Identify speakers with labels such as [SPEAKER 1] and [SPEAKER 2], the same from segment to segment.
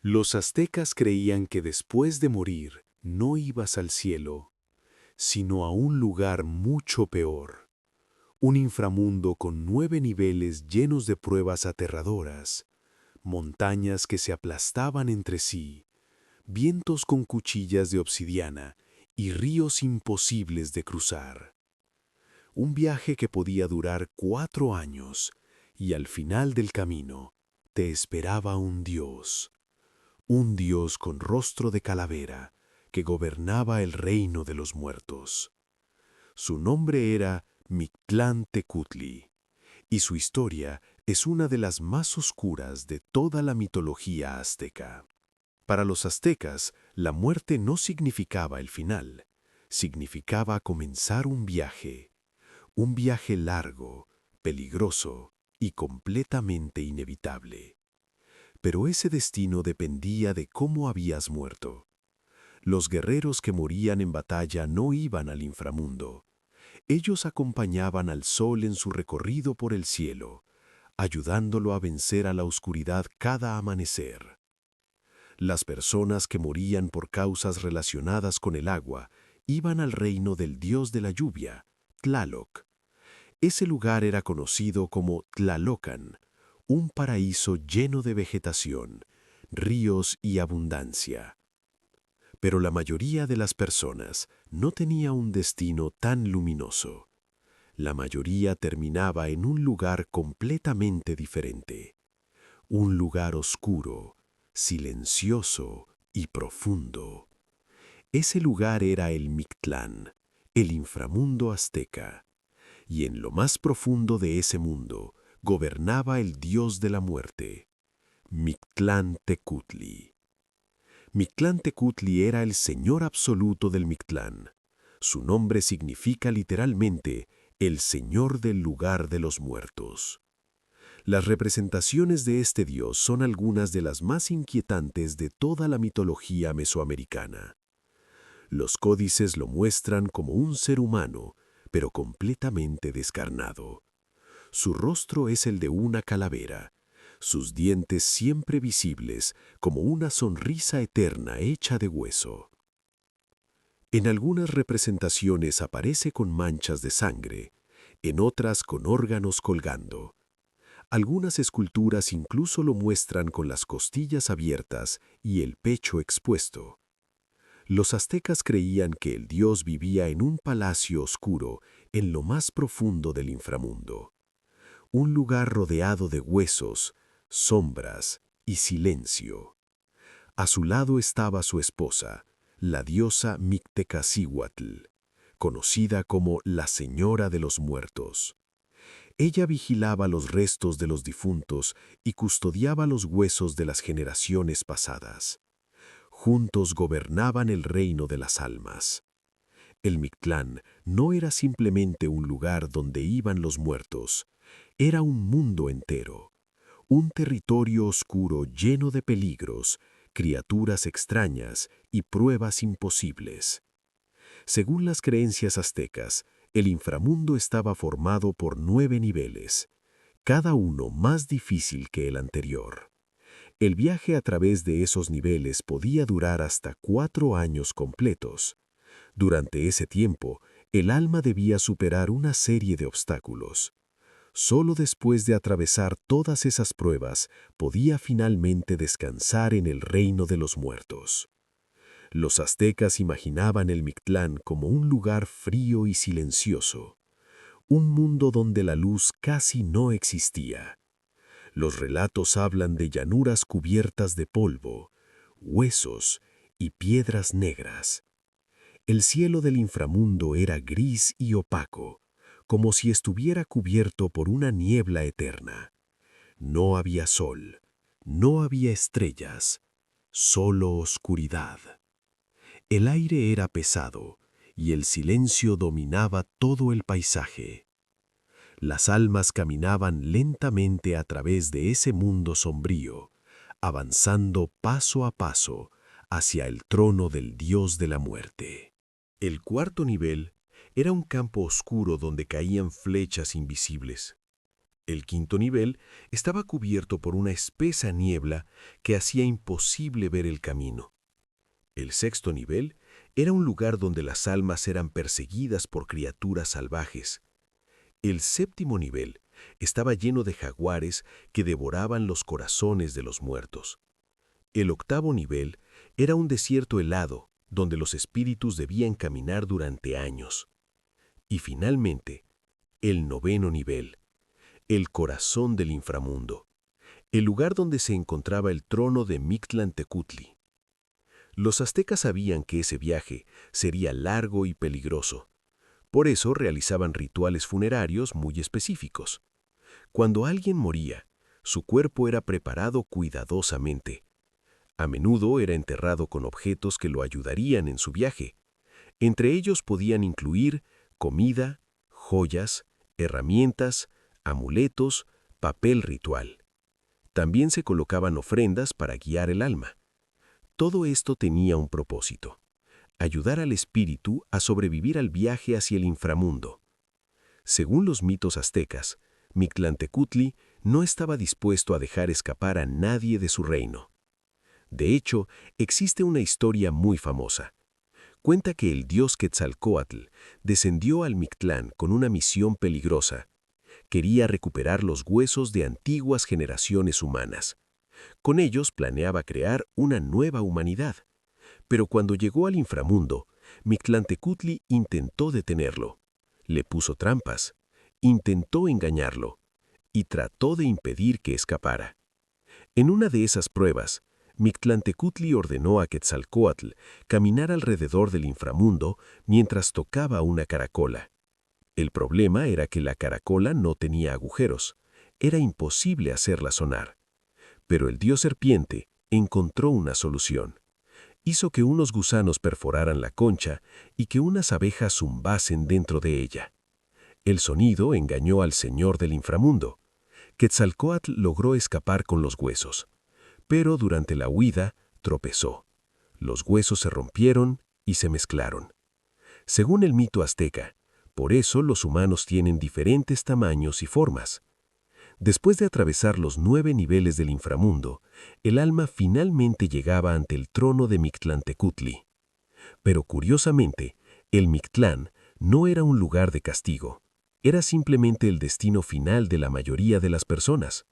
[SPEAKER 1] Los aztecas creían que después de morir no ibas al cielo, sino a un lugar mucho peor, un inframundo con 9 niveles llenos de pruebas aterradoras, montañas que se aplastaban entre sí, vientos con cuchillas de obsidiana y ríos imposibles de cruzar. Un viaje que podía durar 4 años, y al final del camino te esperaba un dios con rostro de calavera que gobernaba el reino de los muertos. Su nombre era Mictlán-Tecutli, y su historia es una de las más oscuras de toda la mitología azteca. Para los aztecas, la muerte no significaba el final, significaba comenzar un viaje largo, peligroso y completamente inevitable. Pero ese destino dependía de cómo habías muerto. Los guerreros que morían en batalla no iban al inframundo. Ellos acompañaban al sol en su recorrido por el cielo, ayudándolo a vencer a la oscuridad cada amanecer. Las personas que morían por causas relacionadas con el agua iban al reino del dios de la lluvia, Tlaloc. Ese lugar era conocido como Tlalocan, un paraíso lleno de vegetación, ríos y abundancia. Pero la mayoría de las personas no tenía un destino tan luminoso. La mayoría terminaba en un lugar completamente diferente. Un lugar oscuro, silencioso y profundo. Ese lugar era el Mictlán, el inframundo azteca. Y en lo más profundo de ese mundo gobernaba el dios de la muerte, Mictlán-Tecutli. Mictlán-Tecutli era el señor absoluto del Mictlán. Su nombre significa literalmente el señor del lugar de los muertos. Las representaciones de este dios son algunas de las más inquietantes de toda la mitología mesoamericana. Los códices lo muestran como un ser humano, pero completamente descarnado. Su rostro es el de una calavera, sus dientes siempre visibles como una sonrisa eterna hecha de hueso. En algunas representaciones aparece con manchas de sangre, en otras con órganos colgando. Algunas esculturas incluso lo muestran con las costillas abiertas y el pecho expuesto. Los aztecas creían que el dios vivía en un palacio oscuro en lo más profundo del inframundo. Un lugar rodeado de huesos, sombras y silencio. A su lado estaba su esposa, la diosa Mictecacihuatl, conocida como la Señora de los Muertos. Ella vigilaba los restos de los difuntos y custodiaba los huesos de las generaciones pasadas. Juntos gobernaban el reino de las almas. El Mictlán no era simplemente un lugar donde iban los muertos, era un mundo entero, un territorio oscuro lleno de peligros, criaturas extrañas y pruebas imposibles. Según las creencias aztecas, el inframundo estaba formado por 9 niveles, cada uno más difícil que el anterior. El viaje a través de esos niveles podía durar hasta 4 años completos. Durante ese tiempo, el alma debía superar una serie de obstáculos. Solo después de atravesar todas esas pruebas podía finalmente descansar en el reino de los muertos. Los aztecas imaginaban el Mictlán como un lugar frío y silencioso, un mundo donde la luz casi no existía. Los relatos hablan de llanuras cubiertas de polvo, huesos y piedras negras. El cielo del inframundo era gris y opaco, como si estuviera cubierto por una niebla eterna. No había sol, no había estrellas, solo oscuridad. El aire era pesado y el silencio dominaba todo el paisaje. Las almas caminaban lentamente a través de ese mundo sombrío, avanzando paso a paso hacia el trono del dios de la muerte. El cuarto nivel era un campo oscuro donde caían flechas invisibles. El quinto nivel estaba cubierto por una espesa niebla que hacía imposible ver el camino. El sexto nivel era un lugar donde las almas eran perseguidas por criaturas salvajes. El séptimo nivel estaba lleno de jaguares que devoraban los corazones de los muertos. El octavo nivel era un desierto helado donde los espíritus debían caminar durante años. Y finalmente, el noveno nivel, el corazón del inframundo, el lugar donde se encontraba el trono de Mictlantecutli. Los aztecas sabían que ese viaje sería largo y peligroso. Por eso realizaban rituales funerarios muy específicos. Cuando alguien moría, su cuerpo era preparado cuidadosamente. A menudo era enterrado con objetos que lo ayudarían en su viaje. Entre ellos podían incluir comida, joyas, herramientas, amuletos, papel ritual. También se colocaban ofrendas para guiar el alma. Todo esto tenía un propósito: ayudar al espíritu a sobrevivir al viaje hacia el inframundo. Según los mitos aztecas, Mictlantecutli no estaba dispuesto a dejar escapar a nadie de su reino. De hecho, existe una historia muy famosa. Cuenta que el dios Quetzalcóatl descendió al Mictlán con una misión peligrosa. Quería recuperar los huesos de antiguas generaciones humanas. Con ellos planeaba crear una nueva humanidad. Pero cuando llegó al inframundo, Mictlantecutli intentó detenerlo. Le puso trampas, intentó engañarlo y trató de impedir que escapara. En una de esas pruebas, Mictlantecutli ordenó a Quetzalcóatl caminar alrededor del inframundo mientras tocaba una caracola. El problema era que la caracola no tenía agujeros. Era imposible hacerla sonar. Pero el dios serpiente encontró una solución. Hizo que unos gusanos perforaran la concha y que unas abejas zumbasen dentro de ella. El sonido engañó al señor del inframundo. Quetzalcóatl logró escapar con los huesos, pero durante la huida tropezó. Los huesos se rompieron y se mezclaron. Según el mito azteca, por eso los humanos tienen diferentes tamaños y formas. Después de atravesar los 9 niveles del inframundo, el alma finalmente llegaba ante el trono de Mictlantecutli. Pero curiosamente, el Mictlán no era un lugar de castigo. Era simplemente el destino final de la mayoría de las personas.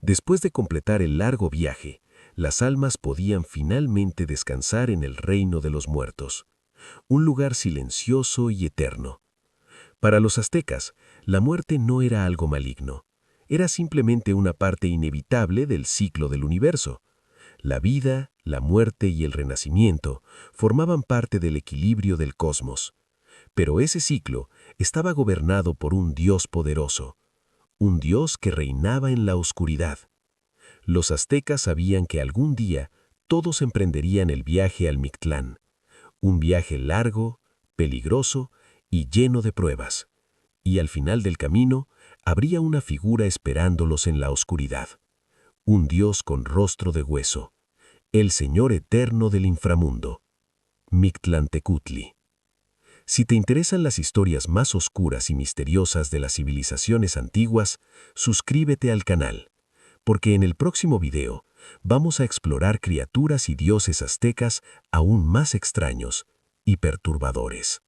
[SPEAKER 1] Después de completar el largo viaje, las almas podían finalmente descansar en el reino de los muertos, un lugar silencioso y eterno. Para los aztecas, la muerte no era algo maligno. Era simplemente una parte inevitable del ciclo del universo. La vida, la muerte y el renacimiento formaban parte del equilibrio del cosmos. Pero ese ciclo estaba gobernado por un Dios poderoso, un Dios que reinaba en la oscuridad. Los aztecas sabían que algún día todos emprenderían el viaje al Mictlán, un viaje largo, peligroso y lleno de pruebas. Y al final del camino habría una figura esperándolos en la oscuridad, un Dios con rostro de hueso, el Señor eterno del inframundo, Mictlantecutli. Si te interesan las historias más oscuras y misteriosas de las civilizaciones antiguas, suscríbete al canal, porque en el próximo video vamos a explorar criaturas y dioses aztecas aún más extraños y perturbadores.